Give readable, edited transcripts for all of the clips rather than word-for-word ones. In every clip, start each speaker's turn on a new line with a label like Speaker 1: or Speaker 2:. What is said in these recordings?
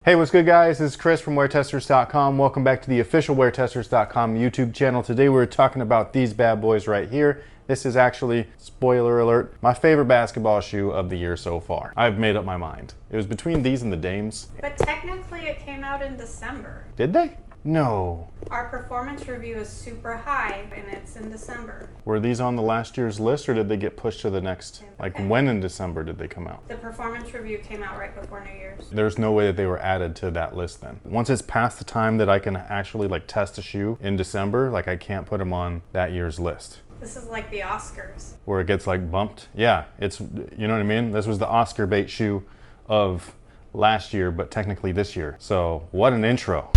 Speaker 1: Hey, what's good guys? This is Chris from WearTesters.com. Welcome back to the official WearTesters.com YouTube channel. Today we're talking about these bad boys right here. This is actually, spoiler alert, my favorite basketball shoe of the year so far. I've made up my mind. It was between these and the Dames.
Speaker 2: But technically it came out in December.
Speaker 1: Did they? No.
Speaker 2: Our performance review is super high and it's in December.
Speaker 1: Were these on the last year's list or did they get pushed to the next? Like when in December did they come out?
Speaker 2: The performance review came out right before New Year's.
Speaker 1: There's no way that they were added to that list then. Once it's past the time that I can actually like test a shoe in December, like I can't put them on that year's list.
Speaker 2: This is like the Oscars.
Speaker 1: Where it gets like bumped. Yeah, it's, you know what I mean? This was the Oscar bait shoe of last year, but technically this year. So what an intro.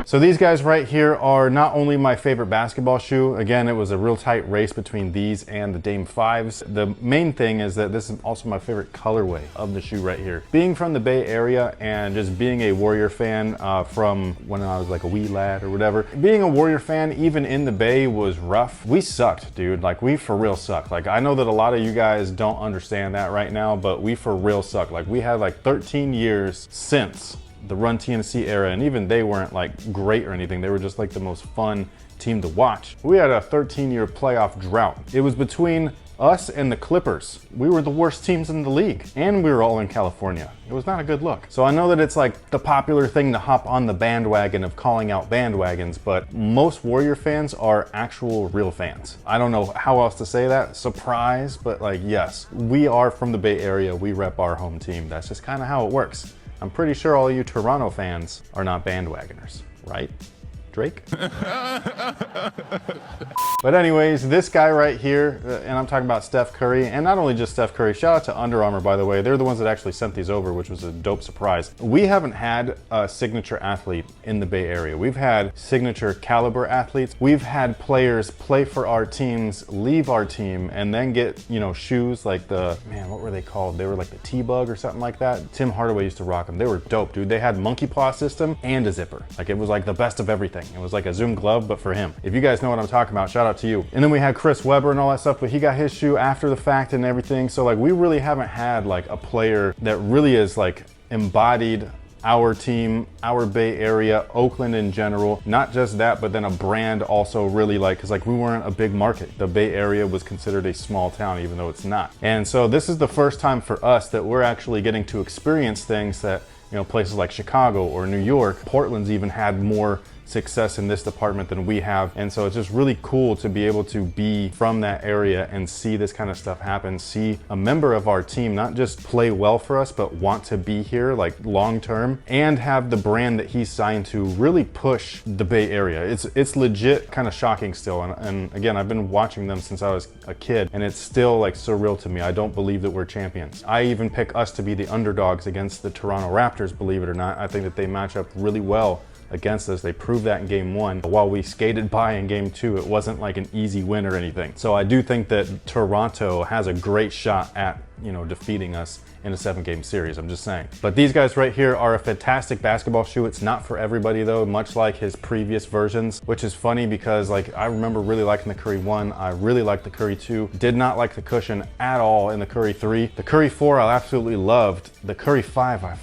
Speaker 1: So these guys right here are not only my favorite basketball shoe. Again, it was a real tight race between these and the Dame 5s. The main thing is that this is also my favorite colorway of the shoe right here. Being from the Bay Area and just being a Warrior fan from when I was like a wee lad or whatever. Being a Warrior fan even in the Bay was rough. We sucked, dude. Like we for real sucked. Like I know that a lot of you guys don't understand that right now, but we for real sucked. Like we had like 13 years since the Run TMC era, and even they weren't like great or anything. They were just like the most fun team to watch. We had a 13-year playoff drought. It was between us and the Clippers. We were the worst teams in the league, and we were all in California. It was not a good look. So I know that it's like the popular thing to hop on the bandwagon of calling out bandwagons, but most Warrior fans are actual real fans. I don't know how else to say that. Surprise, but like, yes, we are from the Bay Area. We rep our home team. That's just kind of how it works. I'm pretty sure all you Toronto fans are not bandwagoners, right? Drake? But anyways, this guy right here, and I'm talking about Steph Curry, and not only just Steph Curry, shout out to Under Armour, by the way. They're the ones that actually sent these over, which was a dope surprise. We haven't had a signature athlete in the Bay Area. We've had signature caliber athletes. We've had players play for our teams, leave our team, and then get, you know, shoes like the, man, what were they called? They were like the T-Bug or something like that. Tim Hardaway used to rock them. They were dope, dude. They had monkey paw system and a zipper. Like it was like the best of everything. It was like a Zoom glove, but for him. If you guys know what I'm talking about, shout out to you. And then we had Chris Webber and all that stuff, but he got his shoe after the fact and everything. So like we really haven't had like a player that really is like embodied our team, our Bay Area, Oakland in general. Not just that, but then a brand also really like, because like we weren't a big market. The Bay Area was considered a small town, even though it's not. And so this is the first time for us that we're actually getting to experience things that, you know, places like Chicago or New York, Portland's even had more success in this department than we have. And so it's just really cool to be able to be from that area and see this kind of stuff happen, see a member of our team not just play well for us, but want to be here like long term, and have the brand that he's signed to really push the Bay Area. It's legit kind of shocking still. And again, I've been watching them since I was a kid, and it's still like surreal to me. I don't believe that we're champions. I even pick us to be the underdogs against the Toronto Raptors, believe it or not. I think that they match up really well against us. They proved that in game 1. While we skated by in game 2, it wasn't like an easy win or anything. So I do think that Toronto has a great shot at, you know, defeating us in a 7-game series, I'm just saying. But these guys right here are a fantastic basketball shoe. It's not for everybody though, much like his previous versions, which is funny because like I remember really liking the Curry 1. I really liked the Curry 2. Did not like the cushion at all in the Curry 3. The Curry 4 I absolutely loved. The Curry 5 I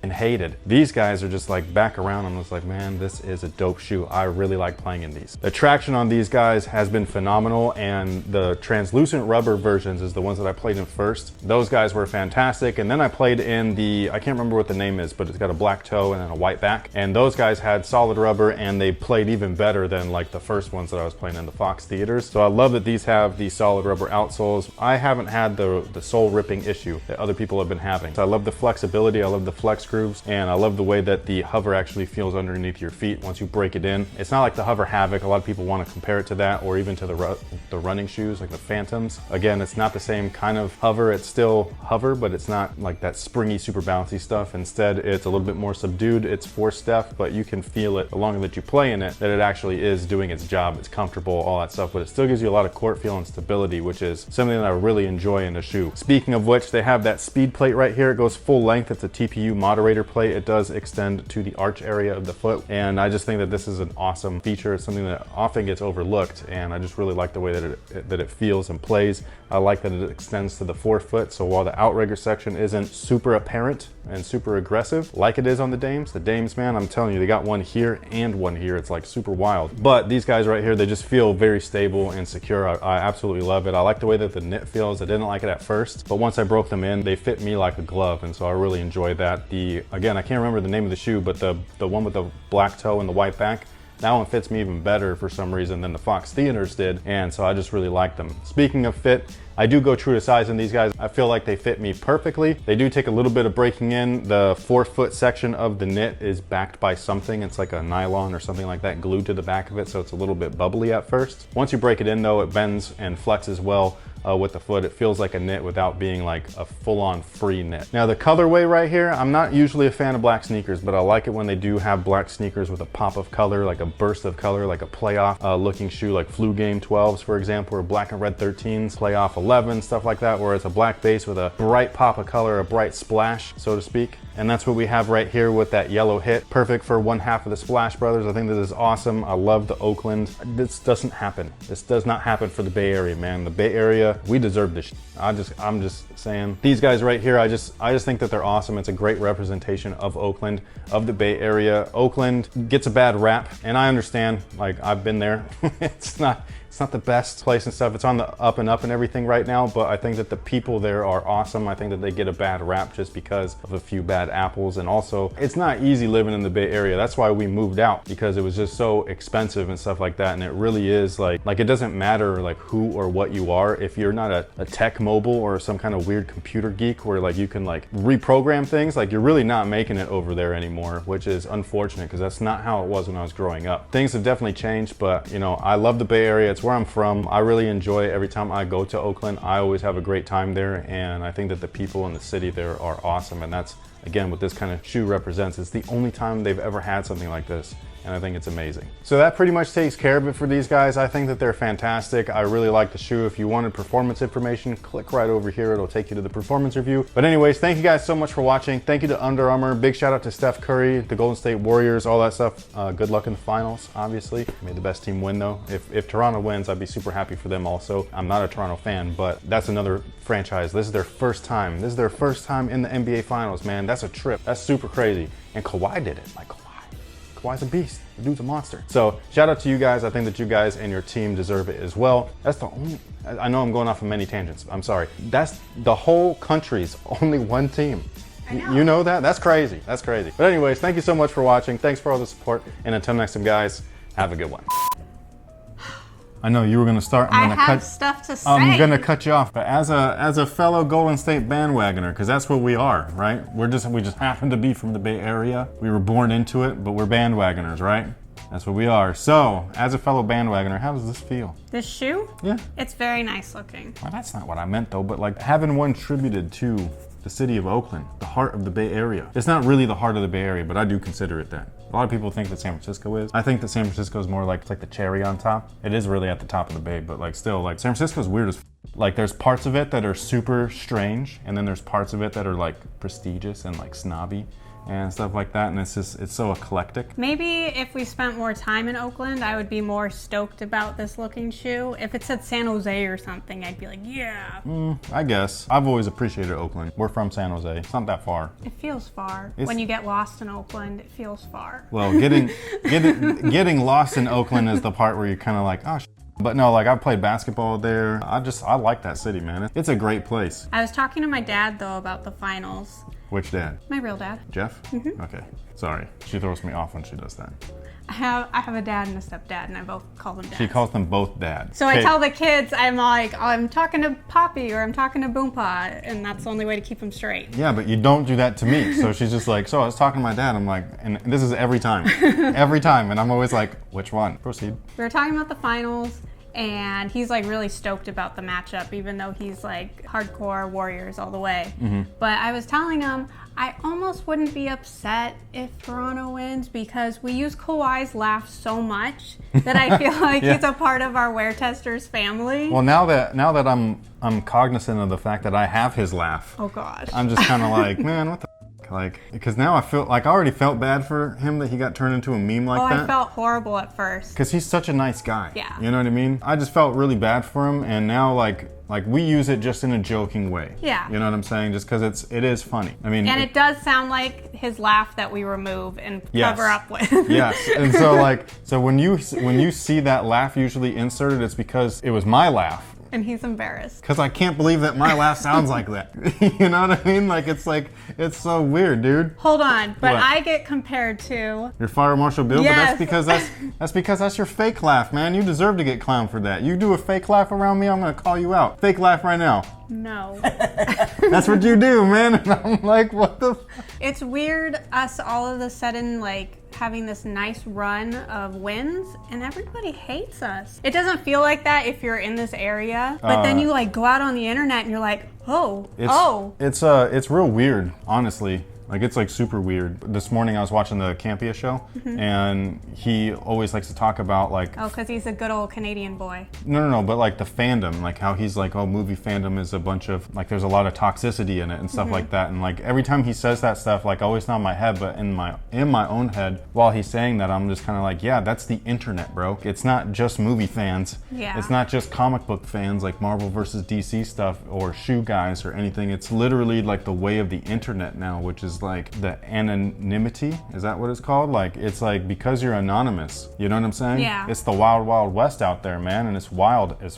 Speaker 1: and hated. These guys are just like back around. I'm just like, man, this is a dope shoe. I really like playing in these. The traction on these guys has been phenomenal, and the translucent rubber versions is the ones that I played in first. Those guys were fantastic. And then I played in the, I can't remember what the name is, but it's got a black toe and then a white back. And those guys had solid rubber, and they played even better than like the first ones that I was playing in the Fox Theaters. So I love that these have the solid rubber outsoles. I haven't had the sole ripping issue that other people have been having. So I love the flexibility. I love the flex grooves, and I love the way that the hover actually feels underneath your feet once you break it in. It's not like the Hover Havoc. A lot of people want to compare it to that, or even to the running shoes like the Phantoms. Again, it's not the same kind of hover. It's still hover, but it's not like that springy, super bouncy stuff. Instead, it's a little bit more subdued. It's for Steph, but you can feel it the longer that you play in it, that it actually is doing its job. It's comfortable, all that stuff, but it still gives you a lot of court feel and stability, which is something that I really enjoy in a shoe. Speaking of which, they have that speed plate right here. It goes full length. It's a TPU moderator moderator plate, it does extend to the arch area of the foot. And I just think that this is an awesome feature. It's something that often gets overlooked, and I just really like the way that it feels and plays. I like that it extends to the forefoot, so while the outrigger section isn't super apparent and super aggressive like it is on the Dames, man, I'm telling you, they got one here and one here. It's like super wild. But these guys right here, they just feel very stable and secure. I absolutely love it. I like the way that the knit feels. I didn't like it at first, but once I broke them in, they fit me like a glove, and so I really enjoy that. Again, I can't remember the name of the shoe, but the one with the black toe and the white back, that one fits me even better for some reason than the Fox Theaters did, and so I just really like them. Speaking of fit, I do go true to size in these guys. I feel like they fit me perfectly. They do take a little bit of breaking in. The forefoot section of the knit is backed by something. It's like a nylon or something like that glued to the back of it, so it's a little bit bubbly at first. Once you break it in though, it bends and flexes well with the foot. It feels like a knit without being like a full-on free knit. Now the colorway right here, I'm not usually a fan of black sneakers, but I like it when they do have black sneakers with a pop of color, like a burst of color, like a playoff looking shoe, like Flu Game 12s, for example, or black and red 13s, playoff 11, stuff like that, where it's a black base with a bright pop of color, a bright splash, so to speak. And that's what we have right here with that yellow hit. Perfect for one half of the Splash Brothers. I think this is awesome. I love the Oakland. This doesn't happen. This does not happen for the Bay Area, man. The Bay Area, we deserve this. I'm just saying. These guys right here, I just think that they're awesome. It's a great representation of Oakland, of the Bay Area. Oakland gets a bad rap, and I understand. Like, I've been there. It's not the best place and stuff. It's on the up and up and everything right now, but I think that the people there are awesome. I think that they get a bad rap just because of a few bad apples, and also it's not easy living in the Bay Area. That's why we moved out, because it was just so expensive and stuff like that. And it really is like it doesn't matter like who or what you are. If you're not a tech mobile or some kind of weird computer geek where like you can like reprogram things, like you're really not making it over there anymore, which is unfortunate because that's not how it was when I was growing up. Things have definitely changed, but you know, I love the Bay Area. It's where I'm from. I really enjoy it. Every time I go to Oakland, I always have a great time there, and I think that the people in the city there are awesome, and that's again what this kind of shoe represents. It's the only time they've ever had something like this, and I think it's amazing. So that pretty much takes care of it for these guys. I think that they're fantastic. I really like the shoe. If you wanted performance information, click right over here. It'll take you to the performance review. But anyways, thank you guys so much for watching. Thank you to Under Armour. Big shout out to Steph Curry, the Golden State Warriors, all that stuff. Good luck in the finals, obviously. May the best team win though. If Toronto wins, I'd be super happy for them also. I'm not a Toronto fan, but that's another franchise. This is their first time. This is their first time in the NBA finals, man. That's a trip. That's super crazy. And Kawhi did it. Like, Kawhi's a beast. The dude's a monster. So shout out to you guys. I think that you guys and your team deserve it as well. That's the only, I know I'm going off of many tangents. I'm sorry. That's the whole country's only one team.
Speaker 2: I know.
Speaker 1: You know that? That's crazy. That's crazy. But anyways, thank you so much for watching. Thanks for all the support. And until next time, guys, have a good one. I know you were gonna start.
Speaker 2: I have stuff to say.
Speaker 1: I'm gonna cut you off, but as a fellow Golden State bandwagoner, because that's what we are, right? We just happen to be from the Bay Area. We were born into it, but we're bandwagoners, right? That's what we are. So, as a fellow bandwagoner, how does this feel?
Speaker 2: This shoe?
Speaker 1: Yeah.
Speaker 2: It's very nice looking.
Speaker 1: Well, that's not what I meant though, but like having one tributed to the city of Oakland, the heart of the Bay Area. It's not really the heart of the Bay Area, but I do consider it that. A lot of people think that San Francisco is. I think that San Francisco is more like, it's like the cherry on top. It is really at the top of the bay, but like still, like San Francisco's weird as like there's parts of it that are super strange, and then there's parts of it that are like prestigious and like snobby and stuff like that, and it's so eclectic.
Speaker 2: Maybe if we spent more time in Oakland, I would be more stoked about this looking shoe. If it said San Jose or something, I'd be like, yeah.
Speaker 1: I guess. I've always appreciated Oakland. We're from San Jose. It's not that far.
Speaker 2: It feels far. When you get lost in Oakland, it feels far.
Speaker 1: Well, getting lost in Oakland is the part where you're kind of like, oh, but no, like I've played basketball there. I like that city, man. It's a great place.
Speaker 2: I was talking to my dad though about the finals.
Speaker 1: Which dad?
Speaker 2: My real dad.
Speaker 1: Jeff? Mm-hmm. Okay. Sorry. She throws me off when she does that.
Speaker 2: I have a dad and a stepdad, and I both call them dads.
Speaker 1: She calls them both dads.
Speaker 2: So I tell the kids, I'm like, oh, I'm talking to Poppy or I'm talking to Boompa, and that's the only way to keep them straight.
Speaker 1: Yeah, but you don't do that to me. So she's just like, so I was talking to my dad. I'm like, and this is every time. Every time. And I'm always like, which one? Proceed.
Speaker 2: We were talking about the finals, and he's like really stoked about the matchup, even though he's like hardcore Warriors all the way. Mm-hmm. But I was telling him, I almost wouldn't be upset if Toronto wins because we use Kawhi's laugh so much that I feel like he's a part of our WearTesters family.
Speaker 1: Well, now that I'm cognizant of the fact that I have his laugh.
Speaker 2: Oh gosh.
Speaker 1: I'm just kind of like, man, what the f***? Like, because now I feel like I already felt bad for him that he got turned into a meme like that.
Speaker 2: I felt horrible at first.
Speaker 1: Because he's such a nice guy.
Speaker 2: Yeah.
Speaker 1: You know what I mean? I just felt really bad for him, and now like we use it just in a joking way.
Speaker 2: Yeah.
Speaker 1: You know what I'm saying? Just because it is funny. I mean,
Speaker 2: and it does sound like his laugh that we remove and cover up with.
Speaker 1: Yes. And so when you see that laugh usually inserted, it's because it was my laugh.
Speaker 2: And he's embarrassed.
Speaker 1: Because I can't believe that my laugh sounds like that. You know what I mean? Like, it's so weird, dude.
Speaker 2: Hold on, but
Speaker 1: What?
Speaker 2: I get compared to...
Speaker 1: Your Fire Marshal Bill?
Speaker 2: Yes.
Speaker 1: But that's because that's your fake laugh, man. You deserve to get clowned for that. You do a fake laugh around me, I'm gonna call you out. Fake laugh right now.
Speaker 2: No.
Speaker 1: That's what you do, man. And I'm like, what the...
Speaker 2: It's weird us all of a sudden, like, having this nice run of wins, and everybody hates us. It doesn't feel like that if you're in this area, but then you like go out on the internet and you're like, it's
Speaker 1: real weird, honestly. Like, it's like super weird. This morning I was watching the Campia show, and he always likes to talk about like...
Speaker 2: Oh, because he's a good old Canadian boy.
Speaker 1: No, but like the fandom, like how he's like, oh, movie fandom is a bunch of, like there's a lot of toxicity in it and stuff like that. And like every time he says that stuff, like I always not in my head, but in my own head, while he's saying that, I'm just kind of like, yeah, that's the internet, bro. It's not just movie fans.
Speaker 2: Yeah.
Speaker 1: It's not just comic book fans like Marvel versus DC stuff or shoe guys or anything. It's literally like the way of the internet now, which is like the anonymity. Is that what it's called? Like, it's like because you're anonymous, you know what I'm saying?
Speaker 2: Yeah.
Speaker 1: It's the wild, wild west out there, man, and it's wild as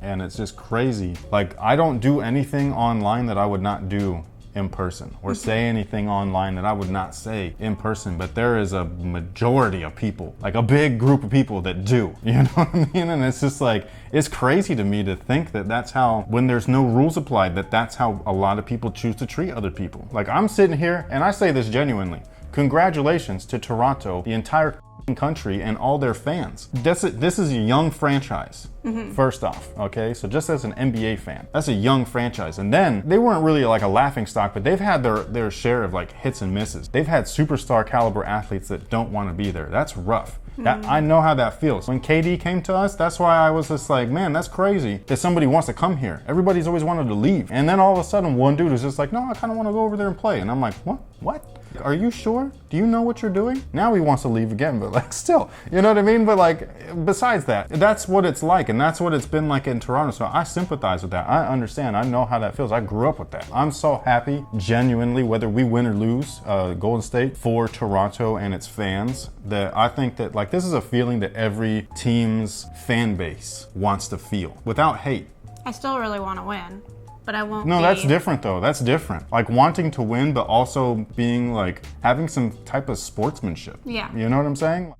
Speaker 1: and it's just crazy. Like, I don't do anything online that I would not do in person, or say anything online that I would not say in person, but there is a majority of people, like a big group of people that do, you know what I mean? And it's just like, it's crazy to me to think that that's how, when there's no rules applied, that's how a lot of people choose to treat other people. Like, I'm sitting here, and I say this genuinely, congratulations to Toronto, the entire country, and all their fans. This is a young franchise, first off, okay? So just as an NBA fan, that's a young franchise. And then they weren't really like a laughing stock, but they've had their share of like hits and misses. They've had superstar caliber athletes that don't want to be there. That's rough. I know how that feels. When KD came to us, that's why I was just like, man, that's crazy that somebody wants to come here. Everybody's always wanted to leave. And then all of a sudden, one dude is just like, no, I kind of want to go over there and play. And I'm like, what? Are you sure? Do you know what you're doing? Now he wants to leave again, but like still, you know what I mean? But like, besides that, that's what it's like, and that's what it's been like in Toronto. So I sympathize with that. I understand. I know how that feels. I grew up with that. I'm so happy, genuinely, whether we win or lose, Golden State, for Toronto and its fans, that I think that like this is a feeling that every team's fan base wants to feel without hate.
Speaker 2: I still really want to win, but I won't.
Speaker 1: No, that's different though. That's different. Like wanting to win, but also being like having some type of sportsmanship.
Speaker 2: Yeah.
Speaker 1: You know what I'm saying?